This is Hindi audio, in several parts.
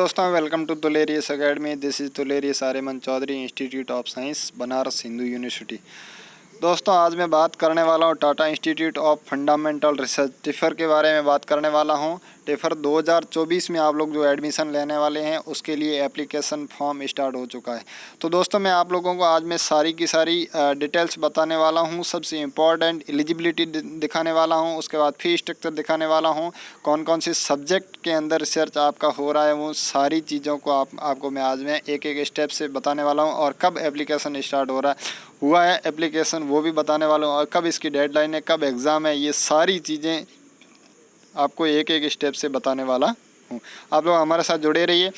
दोस्तों, वेलकम टू तुलेरियस अकेडमी। दिस इज़ तुलेरियस Aryaman Chaudhary, institute of science, Banaras Hindu university. दोस्तों, आज मैं बात करने वाला हूँ Tata institute of fundamental research TIFR के बारे में बात करने वाला हूँ। टिफ़र 2024 में आप लोग जो एडमिशन लेने वाले हैं उसके लिए एप्लीकेशन फॉर्म स्टार्ट हो चुका है। तो दोस्तों, मैं आप लोगों को आज मैं सारी की सारी डिटेल्स बताने वाला हूँ। सबसे इम्पॉर्टेंट एलिजिबिलिटी दिखाने वाला हूँ, उसके बाद फी स्ट्रक्चर दिखाने वाला हूँ, कौन कौन से सब्जेक्ट के अंदर रिसर्च आपका हो रहा है, वो सारी चीज़ों को आपको मैं आज मैं एक एक स्टेप से बताने वाला हूँ। और कब एप्लीकेशन स्टार्ट हो रहा है हुआ है एप्लीकेशन वो भी बताने वाला हूँ, और कब इसकी डेडलाइन है, कब एग्ज़ाम है, ये सारी चीज़ें आपको एक एक स्टेप से बताने वाला हूँ। आप लोग हमारे साथ जुड़े रहिए।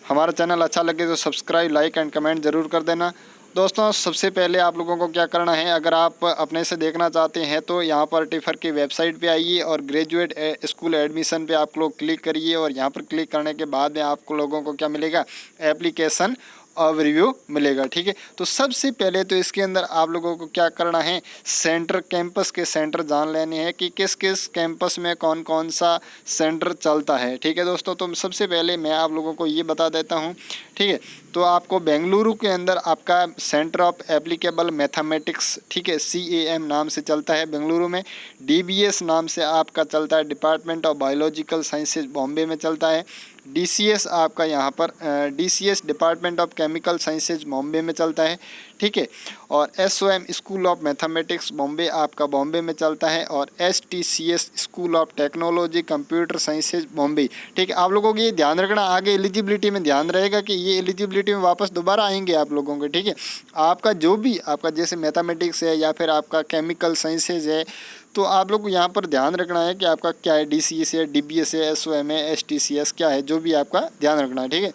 हमारा चैनल अच्छा लगे तो सब्सक्राइब, लाइक एंड कमेंट ज़रूर कर देना। दोस्तों, सबसे पहले आप लोगों को क्या करना है, अगर आप अपने से देखना चाहते हैं तो यहाँ पर टिफ़र की वेबसाइट पे आइए और ग्रेजुएट स्कूल एडमिशन पे आप लोग क्लिक करिए। और यहाँ पर क्लिक करने के बाद में आपको लोगों को क्या मिलेगा, एप्लीकेशन ओवरव्यू मिलेगा। ठीक है, तो सबसे पहले तो इसके अंदर आप लोगों को क्या करना है, सेंटर, कैंपस के सेंटर जान लेने हैं कि किस किस कैंपस में कौन कौन सा सेंटर चलता है। ठीक है दोस्तों, तो सबसे पहले मैं आप लोगों को ये बता देता हूँ। ठीक है, तो आपको बेंगलुरु के अंदर आपका सेंटर ऑफ एप्लीकेबल मैथमेटिक्स, ठीक है, CAM नाम से चलता है बेंगलुरु में। DBS नाम से आपका चलता है, department of biological sciences, Bombay में चलता है। DCS आपका यहाँ पर DCS department of chemical sciences Bombay में चलता है। ठीक है, और SOM school of mathematics Bombay आपका बॉम्बे में चलता है। और STCS school of technology computer sciences Bombay. ठीक है, आप लोगों को ये ध्यान रखना, आगे एलिजिबिलिटी में ध्यान रहेगा कि ये एलिजिबिलिटी में वापस दोबारा आएंगे आप लोगों के। ठीक है, आपका जो भी आपका जैसे मैथमेटिक्स है या फिर आपका केमिकल साइंसेज है, तो आप लोग को यहाँ पर ध्यान रखना है कि आपका क्या है, DCS है, DBS है, SOM है, STCS क्या है, जो भी आपका ध्यान रखना है। ठीक है,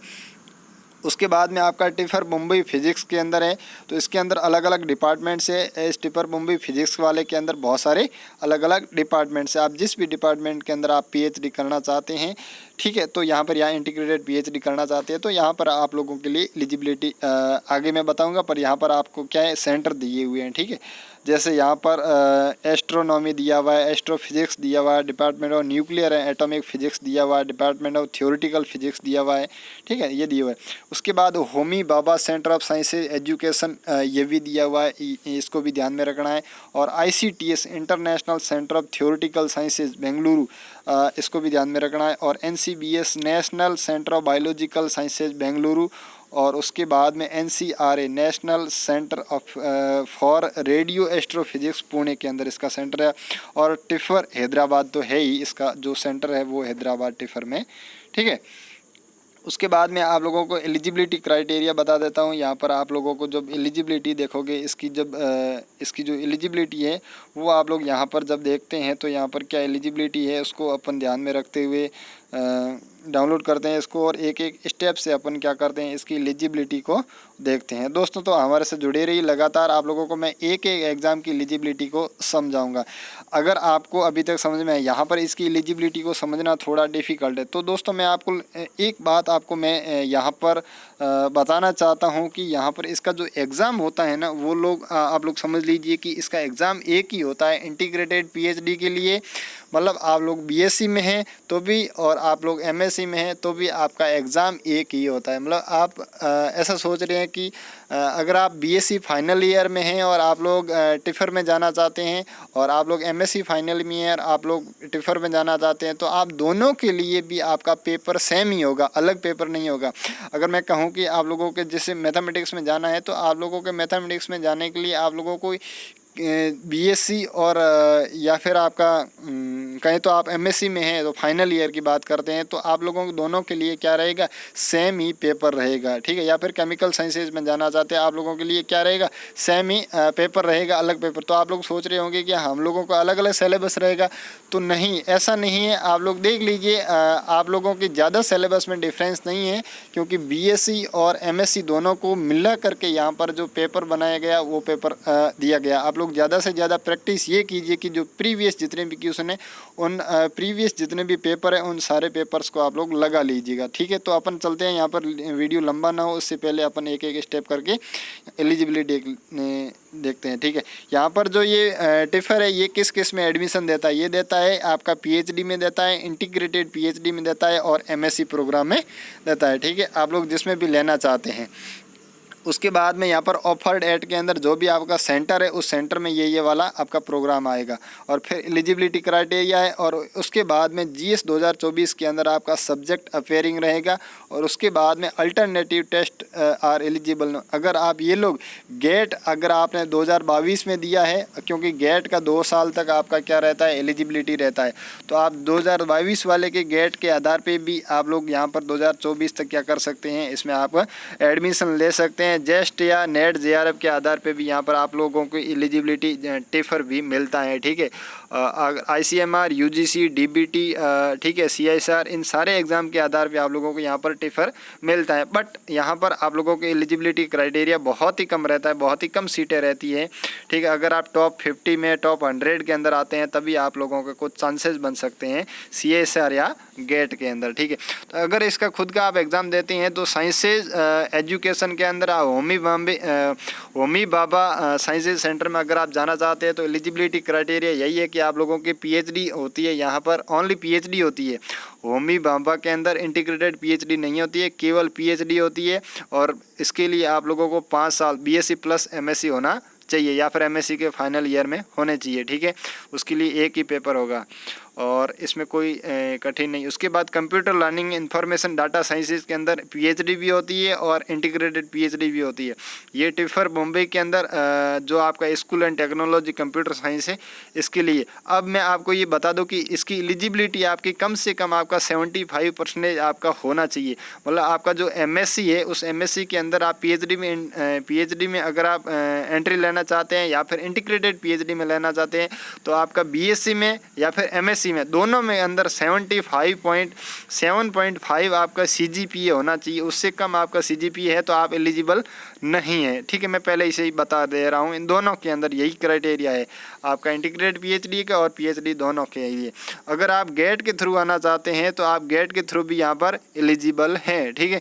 उसके बाद में आपका टिफ़र मुंबई फिजिक्स के अंदर है, तो इसके अंदर अलग अलग डिपार्टमेंट्स है। इस टिफ़र मुंबई फिजिक्स वाले के अंदर बहुत सारे अलग अलग डिपार्टमेंट्स है। आप जिस भी डिपार्टमेंट के अंदर आप PhD करना चाहते हैं, ठीक है, तो यहाँ पर यहाँ इंटीग्रेटेड PhD करना चाहते हैं तो यहाँ पर आप लोगों के लिए एलिजिबिलिटी आगे मैं बताऊँगा, पर यहाँ पर आपको क्या है, सेंटर दिए हुए हैं। ठीक है, जैसे यहाँ पर एस्ट्रोनॉमी दिया हुआ है, एस्ट्रोफिजिक्स दिया हुआ है, department of nuclear and atomic physics दिया हुआ है, डिपार्टमेंट ऑफ थ्योरेटिकल फिजिक्स दिया हुआ है। ठीक है, ये दिया हुआ है। उसके बाद Homi Bhabha centre of sciences education, ये भी दिया हुआ है, इसको भी ध्यान में रखना है। और ICTS international centre of theoretical sciences Bengaluru, इसको भी ध्यान में रखना है। और NCBS national centre of biological sciences Bengaluru. और उसके बाद में NCRA national centre of for radio astrophysics Pune के अंदर इसका सेंटर है। और टिफ़र हैदराबाद तो है ही, इसका जो सेंटर है वो हैदराबाद टिफ़र में। ठीक है, उसके बाद में आप लोगों को एलिजिबिलिटी क्राइटेरिया बता देता हूँ। यहाँ पर आप लोगों को जब एलिजिबिलिटी देखोगे, इसकी जब इसकी जो एलिजिबिलिटी है वो आप लोग यहाँ पर जब देखते हैं तो यहाँ पर क्या एलिजिबिलिटी है उसको अपन ध्यान में रखते हुए डाउनलोड करते हैं इसको, और एक एक स्टेप से अपन क्या करते हैं, इसकी एलिजिबिलिटी को देखते हैं। दोस्तों, तो हमारे से जुड़े रहिए, लगातार आप लोगों को मैं एक एक एग्ज़ाम की एलिजिबिलिटी को समझाऊंगा। अगर आपको अभी तक समझ में है, यहाँ पर इसकी एलिजिबिलिटी को समझना थोड़ा डिफ़िकल्ट है, तो दोस्तों मैं आपको एक बात आपको मैं यहाँ पर बताना चाहता हूँ कि यहाँ पर इसका जो एग्ज़ाम होता है ना, वो लोग आप लोग समझ लीजिए कि इसका एग्ज़ाम एक ही होता है इंटीग्रेटेड PhD के लिए। मतलब आप लोग BSc में हैं तो भी, और आप लोग MSc में हैं तो भी आपका एग्ज़ाम एक ही होता है। मतलब आप ऐसा सोच रहे हैं कि अगर आप BSc फाइनल ईयर में हैं और आप लोग टिफ़र में जाना चाहते हैं, और आप लोग MSc फाइनल ईयर आप लोग टिफ़र में जाना चाहते हैं, तो आप दोनों के लिए भी आपका पेपर सेम ही होगा, अलग पेपर नहीं होगा। अगर मैं कहूँ कि आप लोगों के जैसे मैथमेटिक्स में जाना है, तो आप लोगों के मैथमेटिक्स में जाने के लिए आप लोगों को BSc और या फिर आपका कहें तो आप MSc में हैं तो फाइनल ईयर की बात करते हैं, तो आप लोगों को दोनों के लिए क्या रहेगा, सेम ही पेपर रहेगा। ठीक है, या फिर केमिकल साइंसेज में जाना चाहते हैं, आप लोगों के लिए क्या रहेगा, सेम ही पेपर रहेगा, अलग पेपर। तो आप लोग सोच रहे होंगे कि हम लोगों का अलग अलग सिलेबस रहेगा, तो नहीं, ऐसा नहीं है। आप लोग देख लीजिए, आप लोगों की ज़्यादा सिलेबस में डिफरेंस नहीं है, क्योंकि BSc और MSc दोनों को मिला करके यहाँ पर जो पेपर बनाया गया वो पेपर दिया गया। आप लोग लोग ज़्यादा से ज़्यादा प्रैक्टिस ये कीजिए कि जो प्रीवियस जितने भी क्वेश्चन है उन प्रीवियस जितने भी पेपर हैं उन सारे पेपर्स को आप लोग लगा लीजिएगा। ठीक है, तो अपन चलते हैं, यहाँ पर वीडियो लंबा ना हो उससे पहले अपन एक एक स्टेप करके एलिजिबिलिटी देखते हैं। ठीक है, यहाँ पर जो ये टिफर है ये किस किस में एडमिशन देता है, ये देता है आपका पीएचडी में देता है, इंटीग्रेटेड पीएचडी में देता है और एमएससी प्रोग्राम में देता है। ठीक है, आप लोग जिसमें भी लेना चाहते हैं। उसके बाद में यहाँ पर ऑफर्ड एट के अंदर जो भी आपका सेंटर है उस सेंटर में ये वाला आपका प्रोग्राम आएगा। और फिर एलिजिबिलिटी क्राइटेरिया है और उसके बाद में जीएस 2024 के अंदर आपका सब्जेक्ट अपेयरिंग रहेगा। और उसके बाद में अल्टरनेटिव टेस्ट आर एलिजिबल। अगर आप ये लोग गेट अगर आपने 2022 में दिया है, क्योंकि गेट का 2 साल तक आपका क्या रहता है, एलिजिबिलिटी रहता है, तो आप 2022 वाले के गेट के आधार पे भी आप लोग यहाँ पर 2024 तक क्या कर सकते हैं, इसमें आप एडमिशन ले सकते हैं। जेस्ट या नेट जेआरएफ के आधार पे भी यहाँ पर आप लोगों को एलिजिबिलिटी टिफर भी मिलता है। ठीक है, आईसीएमआर, यूजीसी, डीबीटी, ठीक है, सीएसआर, इन सारे एग्ज़ाम के आधार पे आप लोगों को यहाँ पर टिफर मिलता है। बट यहाँ पर आप लोगों की एलिजिबिलिटी क्राइटेरिया बहुत ही कम रहता है, बहुत ही कम सीटें रहती है। ठीक है, अगर आप टॉप 50 में टॉप 100 के अंदर आते हैं तभी आप लोगों के कुछ चांसेस बन सकते हैं सीएसआर या गेट के अंदर। ठीक है, तो अगर इसका खुद का आप एग्ज़ाम देते हैं तो साइंसेज एजुकेशन के अंदर होमी बाबा साइंसेज सेंटर में अगर आप जाना चाहते हैं तो एलिजिबिलिटी क्राइटेरिया यही है कि आप लोगों की पीएचडी होती है, यहाँ पर ओनली पीएचडी होती है। होमी बाबा के अंदर इंटीग्रेटेड पीएचडी नहीं होती है, केवल पीएचडी होती है। और इसके लिए आप लोगों को 5 साल बीएससी प्लस एमएससी होना चाहिए या फिर एमएससी के फाइनल ईयर में होने चाहिए। ठीक है, उसके लिए एक ही पेपर होगा और इसमें कोई कठिन नहीं। उसके बाद computer learning information data sciences के अंदर पीएचडी भी होती है और इंटीग्रेटेड पीएचडी भी होती है। ये टिफर बॉम्बे के अंदर जो आपका school and technology computer science है इसके लिए। अब मैं आपको ये बता दूं कि इसकी एलिजिबिलिटी आपकी कम से कम आपका 75% आपका होना चाहिए। मतलब आपका जो एमएससी है उस एमएससी के अंदर आप पीएचडी में अगर आप एंट्री लेना चाहते हैं या फिर इंटीग्रेटेड पीएचडी में लेना चाहते हैं तो आपका बीएससी में या फिर एमएससी में दोनों में अंदर 7.5 आपका सीजीपीए होना चाहिए। उससे कम आपका सीजीपीए है तो आप एलिजिबल नहीं है। ठीक है, मैं पहले इसे ही बता दे रहा हूँ, इन दोनों के अंदर यही क्राइटेरिया है आपका इंटीग्रेटेड पीएचडी का और पीएचडी दोनों के लिए। अगर आप गेट के थ्रू आना चाहते हैं तो आप गेट के थ्रू भी यहाँ पर एलिजिबल हैं। ठीक है,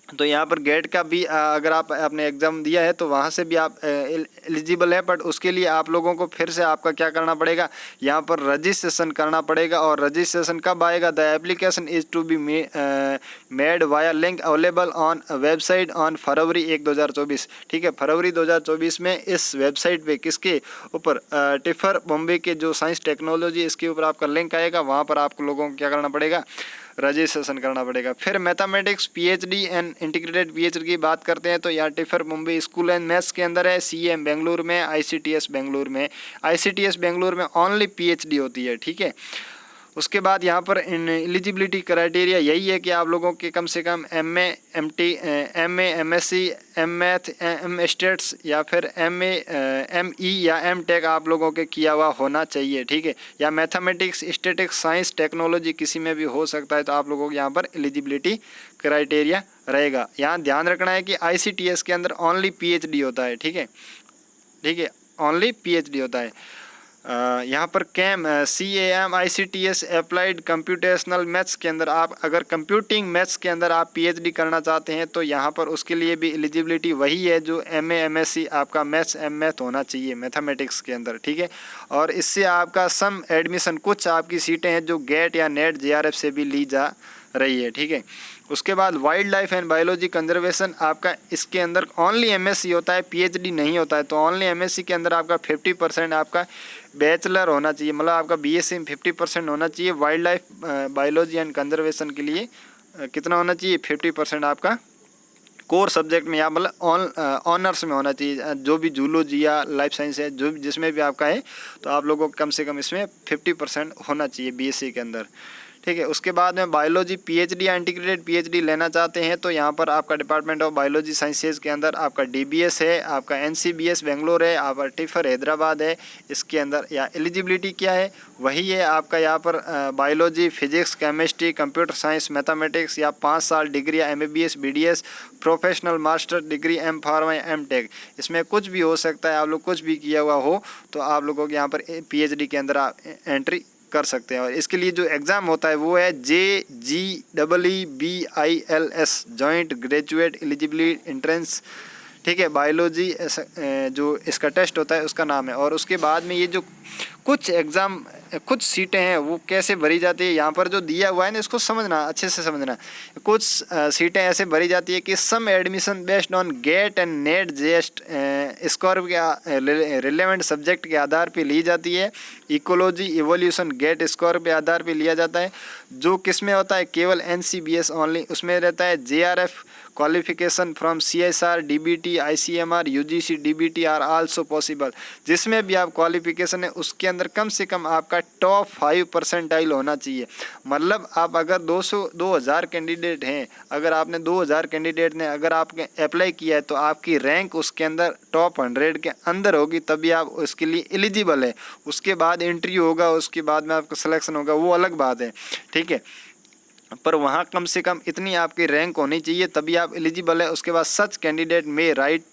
तो यहाँ पर गेट का भी अगर आपने एग्ज़ाम दिया है तो वहाँ से भी आप एलिजिबल है। बट उसके लिए आप लोगों को फिर से आपका क्या करना पड़ेगा, यहाँ पर रजिस्ट्रेशन करना पड़ेगा। और रजिस्ट्रेशन कब आएगा, the application is to be made via link available on website on February 1, 2024। ठीक है, फरवरी 2024 में इस वेबसाइट पे किसके ऊपर, टिफर बॉम्बे के जो साइंस टेक्नोलॉजी इसके ऊपर आपका लिंक आएगा। वहाँ पर आप लोगों को क्या करना पड़ेगा, रजिस्ट्रेशन करना पड़ेगा। फिर mathematics PhD and integrated PhD की बात करते हैं तो यहाँ tipper Mumbai school and maths के अंदर है, सीएम बेंगलुरु में, आईसीटीएस बेंगलुरु में। आईसीटीएस बेंगलुरु में ओनली पीएचडी होती है। ठीक है, उसके बाद यहाँ पर एलिजिबिलिटी क्राइटेरिया यही है कि आप लोगों के कम से कम एमए, एमटी, एमए, एमएससी, एमएथ, एम स्टेट्स या फिर एमए, एमई या एमटेक आप लोगों के किया हुआ होना चाहिए। ठीक है, या मैथमेटिक्स, स्टैटिक्स, साइंस, टेक्नोलॉजी किसी में भी हो सकता है। तो आप लोगों को यहाँ पर एलिजिबिलिटी क्राइटेरिया रहेगा। यहाँ ध्यान रखना है कि आईसीटीएस के अंदर ओनली पीएचडी होता है। ठीक है, ओनली पीएचडी होता है। यहाँ पर CAM ICTS applied computational maths के अंदर आप अगर कंप्यूटिंग मैथ्स के अंदर आप पीएचडी करना चाहते हैं तो यहाँ पर उसके लिए भी एलिजिबिलिटी वही है जो MA MSc आपका मैथ्स मैथ होना चाहिए मैथमेटिक्स के अंदर। ठीक है, और इससे आपका सम एडमिशन कुछ आपकी सीटें हैं जो गेट या नेट JRF से भी ली जा रही है। ठीक है, उसके बाद wild life and biology conservation आपका इसके अंदर ओनली MSc होता है, पीएचडी नहीं होता है। तो ओनली MSc के अंदर आपका 50% आपका बैचलर होना चाहिए, मतलब आपका BSc में 50% होना चाहिए। Wild life biology and conservation के लिए कितना होना चाहिए, 50% आपका कोर सब्जेक्ट में या मतलब ऑनर्स में होना चाहिए। जो भी जूलॉजी या लाइफ साइंस है जो जिसमें भी आपका है तो आप लोगों को कम से कम इसमें 50% होना चाहिए BSc के अंदर। ठीक है। उसके बाद में बायोलॉजी पीएचडी या इंटीग्रेटेड पीएचडी लेना चाहते हैं तो यहाँ पर आपका डिपार्टमेंट ऑफ बायोलॉजी साइंसेज के अंदर आपका डीबीएस है, आपका एनसीबीएस बेंगलोर है, आपका टिफर हैदराबाद है। इसके अंदर या एलिजिबिलिटी क्या है वही है आपका यहाँ पर biology, physics, chemistry, computer science, mathematics या 5 साल डिग्री या MBBS, BDS, professional master degree, M pharma या एम टेक। इसमें कुछ भी हो सकता है, आप लोग कुछ भी किया हुआ हो तो आप लोगों को यहाँ पर पीएचडी के अंदर आप एंट्री कर सकते हैं। और इसके लिए जो एग्ज़ाम होता है वो है JEEBILS joint graduate eligibility entrance, ठीक है। बायोलॉजी जो इसका टेस्ट होता है उसका नाम है। और उसके बाद में ये जो कुछ एग्ज़ाम कुछ सीटें हैं वो कैसे भरी जाती है, यहाँ पर जो दिया हुआ है ना इसको समझना, अच्छे से समझना। कुछ सीटें ऐसे भरी जाती है कि some admission based on GATE and NET JEST score के रिलेवेंट सब्जेक्ट के आधार पे ली जाती है। इकोलॉजी इवोल्यूशन गेट स्कोर पे आधार पे लिया जाता है, जो किस में होता है केवल एनसीबीएस ओनली, उसमें रहता है। JRF qualification from CSR, DBT, ICMR, UGC, DBT are also possible. जिसमें भी आप क्वालिफिकेशन है उसके अंदर कम से कम आपका टॉप 5 परसेंटाइल होना चाहिए। मतलब आप अगर 2000 कैंडिडेट हैं, अगर आपने 2000 कैंडिडेट ने अगर आपने अप्लाई किया है तो आपकी रैंक उसके अंदर टॉप 100 के अंदर होगी, तभी आप उसके लिए एलिजिबल है। उसके बाद इंटरव्यू होगा, उसके बाद में आपका सिलेक्शन होगा, वो अलग बात है, ठीक है। पर वहाँ कम से कम इतनी आपकी रैंक होनी चाहिए तभी आप एलिजिबल है। उसके बाद सच कैंडिडेट में राइट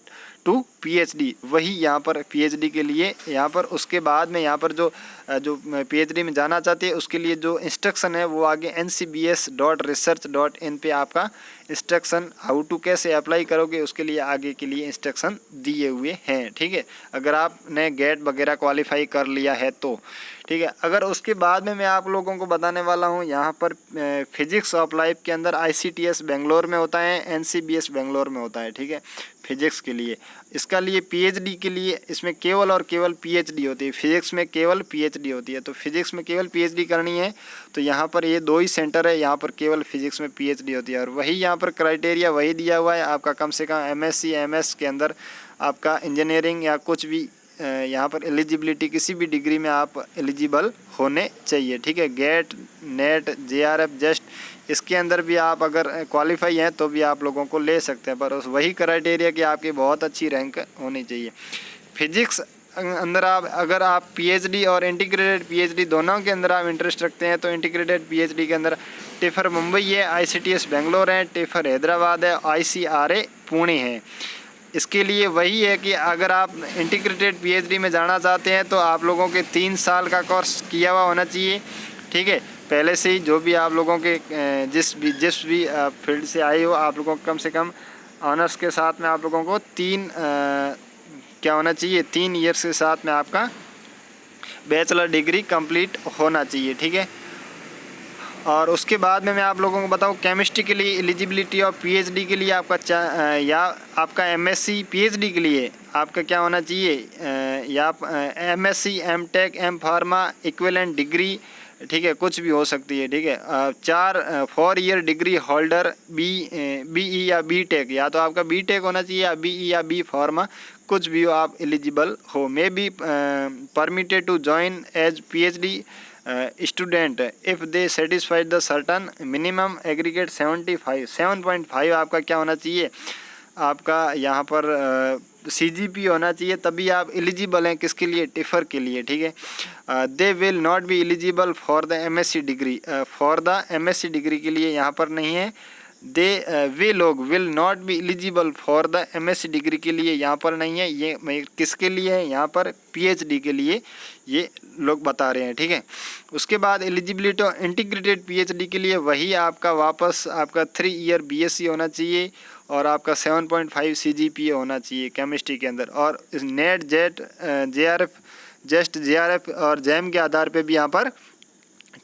टू पीएचडी, वही यहाँ पर पीएचडी के लिए यहाँ पर। उसके बाद में यहाँ पर जो पीएचडी में जाना चाहती है उसके लिए जो इंस्ट्रक्शन है वो आगे ncbs.research.in पे आपका इंस्ट्रक्शन हाउ टू कैसे अप्लाई करोगे उसके लिए आगे के लिए इंस्ट्रक्शन दिए हुए हैं, ठीक है। अगर आपने गेट वगैरह क्वालिफाई कर लिया है तो, ठीक है। अगर उसके बाद में मैं आप लोगों को बताने वाला हूँ यहाँ पर फिजिक्स ऑफ लाइफ के अंदर ICTS बेंगलोर में होता है, NCBS बेंगलोर में होता है, ठीक है। फिजिक्स के लिए इसका लिए पीएचडी के लिए इसमें केवल और केवल पीएचडी होती है। फिजिक्स में केवल पीएचडी होती है, तो फिजिक्स में केवल पीएचडी करनी है तो यहाँ पर ये 2 ही सेंटर है, यहाँ पर केवल फिजिक्स में पीएचडी होती है। और वही यहाँ पर क्राइटेरिया वही दिया हुआ है आपका, कम से कम MSc MS के अंदर आपका इंजीनियरिंग या कुछ भी यहाँ पर एलिजिबिलिटी किसी भी डिग्री में आप एलिजिबल होने चाहिए, ठीक है। गेट नेट जेआरएफ जस्ट इसके अंदर भी आप अगर क्वालिफाई हैं तो भी आप लोगों को ले सकते हैं, पर उस वही क्राइटेरिया कि आपकी बहुत अच्छी रैंक होनी चाहिए। फिजिक्स अंदर आप अगर आप पीएचडी और इंटीग्रेटेड पीएचडी दोनों के अंदर आप इंटरेस्ट रखते हैं तो इंटीग्रेटेड पीएचडी के अंदर टिफर मुंबई है, ICTS बेंगलोर है, टिफर हैदराबाद है, ICRA पुणे है। इसके लिए वही है कि अगर आप इंटीग्रेटेड पीएचडी में जाना चाहते हैं तो आप लोगों के 3 साल का कोर्स किया हुआ होना चाहिए, ठीक है। पहले से ही जो भी आप लोगों के जिस भी फील्ड से आए हो आप लोगों को कम से कम ऑनर्स के साथ में आप लोगों को 3 क्या होना चाहिए 3 ईयर्स के साथ में आपका बैचलर डिग्री कंप्लीट होना चाहिए, ठीक है। और उसके बाद में मैं आप लोगों को बताऊं केमिस्ट्री के लिए एलिजिबिलिटी और पीएचडी के लिए आपका या आपका MSc पीएचडी के लिए आपका क्या होना चाहिए या MSc MTech M pharma equivalent degree, ठीक है, कुछ भी हो सकती है, ठीक है। 4 ईयर डिग्री होल्डर BE या BTech, या तो आपका BTech होना चाहिए या BE या B फार्मा, कुछ भी हो आप एलिजिबल हो। May be permitted to join as PhD student if they satisfied the certain minimum aggregate 7.5 आपका क्या होना चाहिए आपका यहाँ पर CGP होना चाहिए, तभी आप एलिजिबल हैं किसके लिए टिफर के लिए, ठीक है। They will not be eligible for the MSc degree, for the MSc degree के लिए यहाँ पर नहीं है। वे लोग will not be eligible for the MSc degree के लिए यहाँ पर नहीं है। ये किसके लिए है यहाँ पर PhD के लिए ये लोग बता रहे हैं, ठीक है। उसके बाद एलिजिबिलिटी इंटीग्रेटेड PhD के लिए वही आपका वापस आपका 3 ईयर BSc होना चाहिए और आपका 7.5 CGPA होना चाहिए केमिस्ट्री के अंदर। और नेट JRF और जैम के आधार पे भी यहाँ पर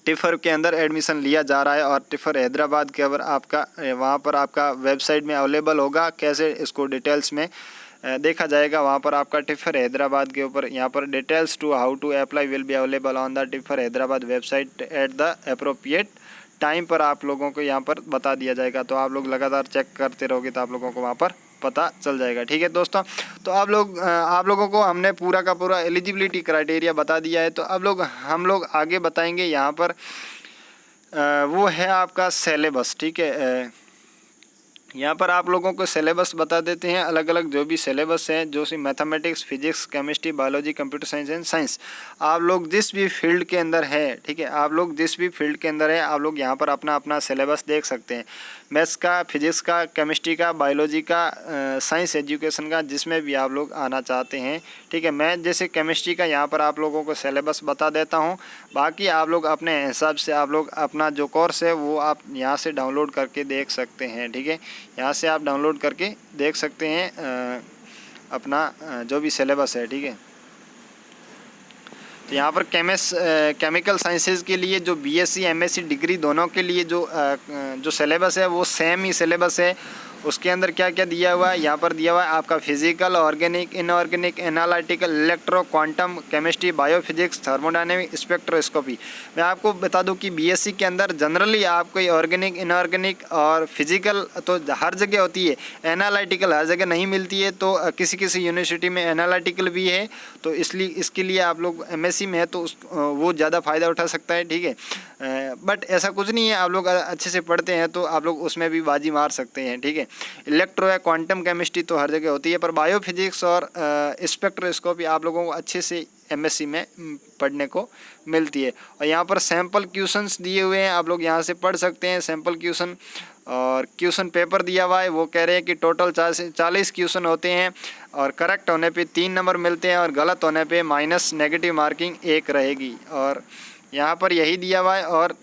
टिफर के अंदर एडमिशन लिया जा रहा है। और टिफर हैदराबाद के अगर आपका वहाँ पर आपका वेबसाइट में अवेलेबल होगा, कैसे इसको डिटेल्स में देखा जाएगा, वहाँ पर आपका टिफर हैदराबाद के ऊपर यहाँ पर details to how to apply will be available on the TIFR Hyderabad website at the appropriate time पर आप लोगों को यहाँ पर बता दिया जाएगा। तो आप लोग लगातार चेक करते रहोगे तो आप लोगों को वहाँ पर पता चल जाएगा, ठीक है दोस्तों। तो आप लोगों को हमने पूरा का पूरा एलिजिबिलिटी क्राइटेरिया बता दिया है। तो अब हम लोग आगे बताएंगे यहाँ पर वो है आपका सिलेबस। ठीक है, यहाँ पर आप लोगों को सिलेबस बता देते हैं, अलग अलग जो भी सिलेबस है, जो सी mathematics, physics, chemistry, biology, computer science and science. आप लोग जिस भी फील्ड के अंदर है, ठीक है, आप लोग जिस भी फील्ड के अंदर है, आप लोग यहाँ पर अपना अपना सिलेबस देख सकते हैं। मैथ्स का, फिजिक्स का, केमिस्ट्री का, बायोलॉजी का, साइंस एजुकेशन का, जिसमें भी आप लोग आना चाहते हैं। ठीक है, मैं जैसे केमिस्ट्री का यहाँ पर आप लोगों को सिलेबस बता देता हूँ। बाकी आप लोग अपने हिसाब से आप लोग अपना जो कोर्स है वो आप यहाँ से डाउनलोड करके देख सकते हैं। ठीक है, यहाँ से आप डाउनलोड करके देख सकते हैं अपना जो भी सिलेबस है। ठीक है, तो यहाँ पर केमिकल साइंसेज के लिए जो बीएससी एमएससी डिग्री दोनों के लिए जो सिलेबस है वो सेम ही सिलेबस है। उसके अंदर क्या क्या दिया हुआ है, यहाँ पर दिया हुआ है आपका physical, organic, inorganic, analytical, electro, quantum, chemistry, biophysics, thermodynamic, spectroscopy. मैं आपको बता दूं कि बीएससी के अंदर जनरली आपको ऑर्गेनिक, इनऑर्गेनिक और फिजिकल तो हर जगह होती है, एनालिटिकल हर जगह नहीं मिलती है। तो किसी किसी यूनिवर्सिटी में एनालिटिकल भी है, तो इसलिए इसके लिए आप लोग एमएससी में है तो वो ज़्यादा फ़ायदा उठा सकता है। ठीक है, बट ऐसा कुछ नहीं है, आप लोग अच्छे से पढ़ते हैं तो आप लोग उसमें भी बाजी मार सकते हैं। ठीक है, इलेक्ट्रो या क्वांटम केमिस्ट्री तो हर जगह होती है, पर बायोफिजिक्स और स्पेक्ट्रोस्कोपी आप लोगों को अच्छे से एमएससी में पढ़ने को मिलती है। और यहाँ पर सैम्पल क्वेश्चंस दिए हुए हैं, आप लोग यहाँ से पढ़ सकते हैं सैम्पल क्वेश्चन। और क्वेश्चन पेपर दिया हुआ है, वो कह रहे हैं कि टोटल 40 क्वेश्चन होते हैं और करेक्ट होने पे 3 नंबर मिलते हैं और गलत होने पे माइनस नेगेटिव मार्किंग 1 रहेगी। और यहाँ पर यही दिया हुआ है। और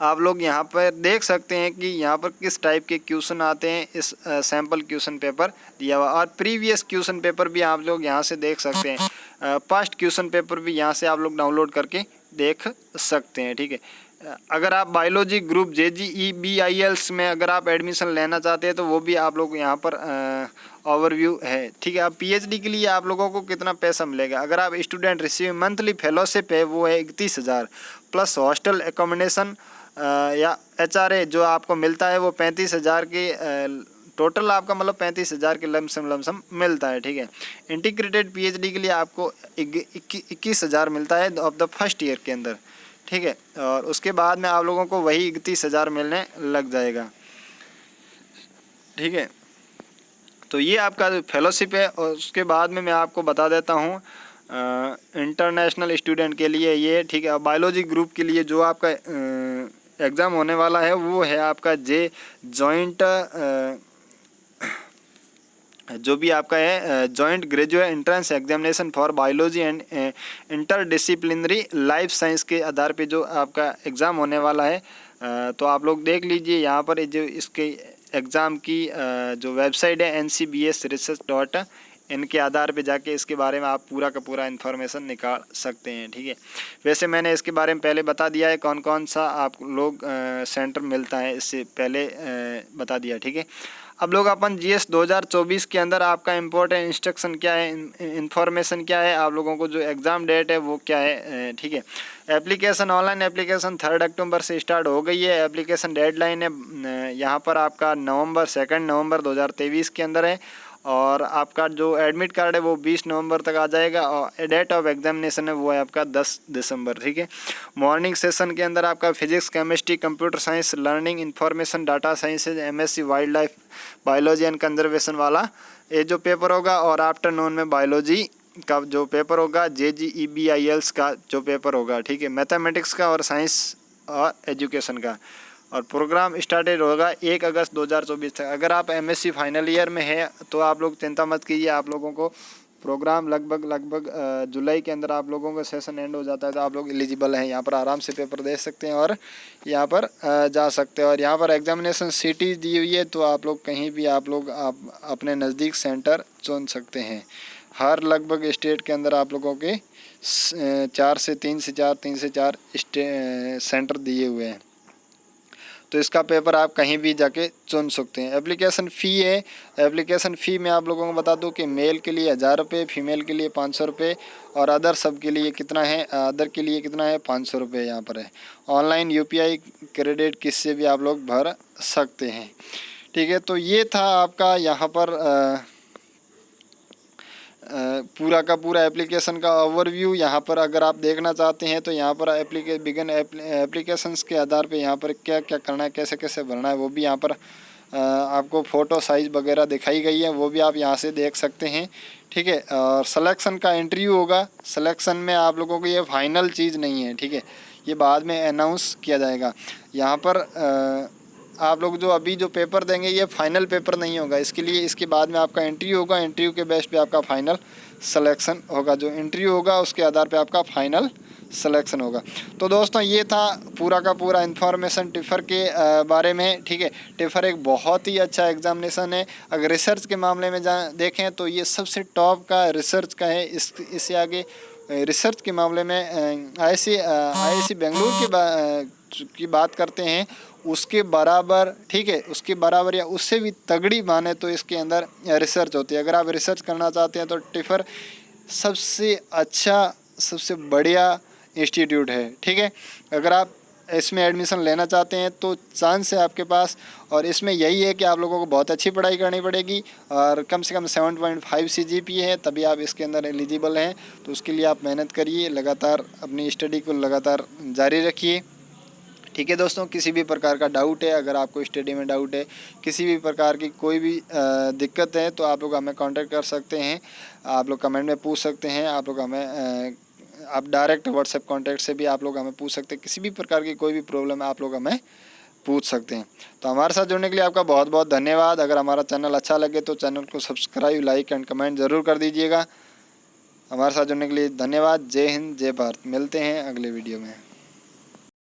आप लोग यहाँ पर देख सकते हैं कि यहाँ पर किस टाइप के क्वेश्चन आते हैं, इस सैम्पल क्वेश्चन पेपर दिया हुआ। और प्रीवियस क्वेश्चन पेपर भी आप लोग यहाँ से देख सकते हैं, पास्ट क्वेश्चन पेपर भी यहाँ से आप लोग डाउनलोड करके देख सकते हैं। ठीक है, अगर आप बायोलॉजी ग्रुप JEE-BILS में अगर आप एडमिशन लेना चाहते हैं तो वो भी आप लोग यहाँ पर ओवरव्यू है। ठीक है, अब PhD के लिए आप लोगों को कितना पैसा मिलेगा, अगर आप स्टूडेंट रिसीव मंथली फेलोशिप है वो है 31,000 प्लस हॉस्टल एकोमोडेशन या HRA जो आपको मिलता है वो 35,000 की टोटल आपका मतलब 35,000 के लमसम मिलता है। ठीक है, इंटीग्रेटेड PhD के लिए आपको 21,000 मिलता है ऑफ द फर्स्ट ईयर के अंदर। ठीक है, और उसके बाद में आप लोगों को वही 31,000 मिलने लग जाएगा। ठीक है, तो ये आपका फेलोशिप है। और उसके बाद में मैं आपको बता देता हूँ इंटरनेशनल स्टूडेंट के लिए ये। ठीक है, बायोलॉजी ग्रुप के लिए जो आपका एग्ज़ाम होने वाला है वो है आपका जॉइंट जो भी आपका है joint graduate entrance examination for biology and interdisciplinary life science के आधार पे जो आपका एग्ज़ाम होने वाला है। तो आप लोग देख लीजिए यहाँ पर जो इसके एग्ज़ाम की जो वेबसाइट है ncbsresearch.in के आधार पे जाके इसके बारे में आप पूरा का पूरा इन्फॉर्मेशन निकाल सकते हैं। ठीक है, वैसे मैंने इसके बारे में पहले बता दिया है कौन कौन सा आप लोग सेंटर मिलता है, इससे पहले बता दिया। ठीक है, अब लोग अपन GS 2024 के अंदर आपका इम्पोर्टेंट इंस्ट्रक्शन क्या है, इन्फॉर्मेशन क्या है, आप लोगों को जो एग्ज़ाम डेट है वो क्या है। ठीक है, एप्लीकेशन ऑनलाइन एप्लीकेशन 3 अक्टूबर से स्टार्ट हो गई है। एप्लीकेशन डेडलाइन है यहाँ पर आपका 2 नवंबर 2023 के अंदर है। और आपका जो एडमिट कार्ड है वो 20 नवंबर तक आ जाएगा। और डेट ऑफ एग्जामिनेशन है वो है आपका 10 दिसंबर। ठीक है, मॉर्निंग सेशन के अंदर आपका physics, chemistry, computer science, learning, information, data sciences, MSc wild life, biology and conservation वाला ये जो पेपर होगा। और आफ्टरनून में बायोलॉजी का जो पेपर होगा, JEE-BILS का जो पेपर होगा। ठीक है, मैथमेटिक्स का और साइंस और एजुकेशन का। और प्रोग्राम स्टार्टेड होगा 1 अगस्त 2024 तक। अगर आप MSc फाइनल ईयर में है तो आप लोग चिंता मत कीजिए, आप लोगों को प्रोग्राम लगभग जुलाई के अंदर आप लोगों का सेशन एंड हो जाता है, तो आप लोग एलिजिबल हैं, यहाँ पर आराम से पेपर दे सकते हैं और यहाँ पर जा सकते हैं। और यहाँ पर एग्जामिनेशन सिटी दी हुई है, तो आप लोग कहीं भी आप अपने नज़दीक सेंटर चुन सकते हैं। हर लगभग स्टेट के अंदर आप लोगों के 3 से 4 सेंटर दिए हुए हैं, तो इसका पेपर आप कहीं भी जाके चुन सकते हैं। एप्लीकेशन फ़ी है, एप्लीकेशन फ़ी मैं आप लोगों को बता दूं कि मेल के लिए 1000 रुपये, फीमेल के लिए 500 रुपये और अदर सब के लिए कितना है, अदर के लिए कितना है 500 रुपये यहाँ पर है। ऑनलाइन UPI क्रेडिट किससे भी आप लोग भर सकते हैं। ठीक है, तो ये था आपका यहाँ पर पूरा का पूरा एप्लीकेशन का ओवरव्यू यहाँ पर अगर आप देखना चाहते हैं तो यहाँ पर बिगिन एप्लीकेशंस के आधार पे यहाँ पर क्या क्या करना है, कैसे कैसे भरना है, वो भी यहाँ पर आपको फ़ोटो साइज़ वगैरह दिखाई गई है, वो भी आप यहाँ से देख सकते हैं। ठीक है, और सिलेक्शन का इंटरव्यू होगा। सिलेक्शन में आप लोगों को ये फाइनल चीज़ नहीं है, ठीक है, ये बाद में अनाउंस किया जाएगा। यहाँ पर आप लोग जो अभी जो पेपर देंगे ये फाइनल पेपर नहीं होगा, इसके लिए इसके बाद में आपका इंटरव्यू होगा। इंटरव्यू के बेस पे आपका फाइनल सिलेक्शन होगा, जो इंटरव्यू होगा उसके आधार पे आपका फाइनल सिलेक्शन होगा। तो दोस्तों ये था पूरा का पूरा इन्फॉर्मेशन टिफ़र के बारे में। ठीक है, टिफ़र एक बहुत ही अच्छा एग्जामिनेशन है। अगर रिसर्च के मामले में देखें तो ये सबसे टॉप का रिसर्च का है। इससे आगे रिसर्च के मामले में IISc बेंगलुरु की बात करते हैं उसके बराबर, ठीक है, उसके बराबर या उससे भी तगड़ी माने तो इसके अंदर रिसर्च होती है। अगर आप रिसर्च करना चाहते हैं तो टिफ़र सबसे अच्छा, सबसे बढ़िया इंस्टीट्यूट है। ठीक है, अगर आप इसमें एडमिशन लेना चाहते हैं तो चांस है आपके पास, और इसमें यही है कि आप लोगों को बहुत अच्छी पढ़ाई करनी पड़ेगी और कम से कम 7.5 CGPA है, तभी आप इसके अंदर एलिजिबल हैं। तो उसके लिए आप मेहनत करिए, लगातार अपनी स्टडी को लगातार जारी रखिए। ठीक है दोस्तों, किसी भी प्रकार का डाउट है, अगर आपको स्टडी में डाउट है, किसी भी प्रकार की कोई भी दिक्कत है तो आप लोग हमें कांटेक्ट कर सकते हैं। आप लोग कमेंट में पूछ सकते हैं, आप लोग हमें आप डायरेक्ट व्हाट्सएप कांटेक्ट से भी आप लोग हमें पूछ सकते हैं। किसी भी प्रकार की कोई भी प्रॉब्लम है आप लोग हमें पूछ सकते हैं। तो हमारे साथ जुड़ने के लिए आपका बहुत बहुत धन्यवाद। अगर हमारा चैनल अच्छा लगे तो चैनल को सब्सक्राइब, लाइक एंड कमेंट ज़रूर कर दीजिएगा। हमारे साथ जुड़ने के लिए धन्यवाद। जय हिंद, जय भारत। मिलते हैं अगले वीडियो में।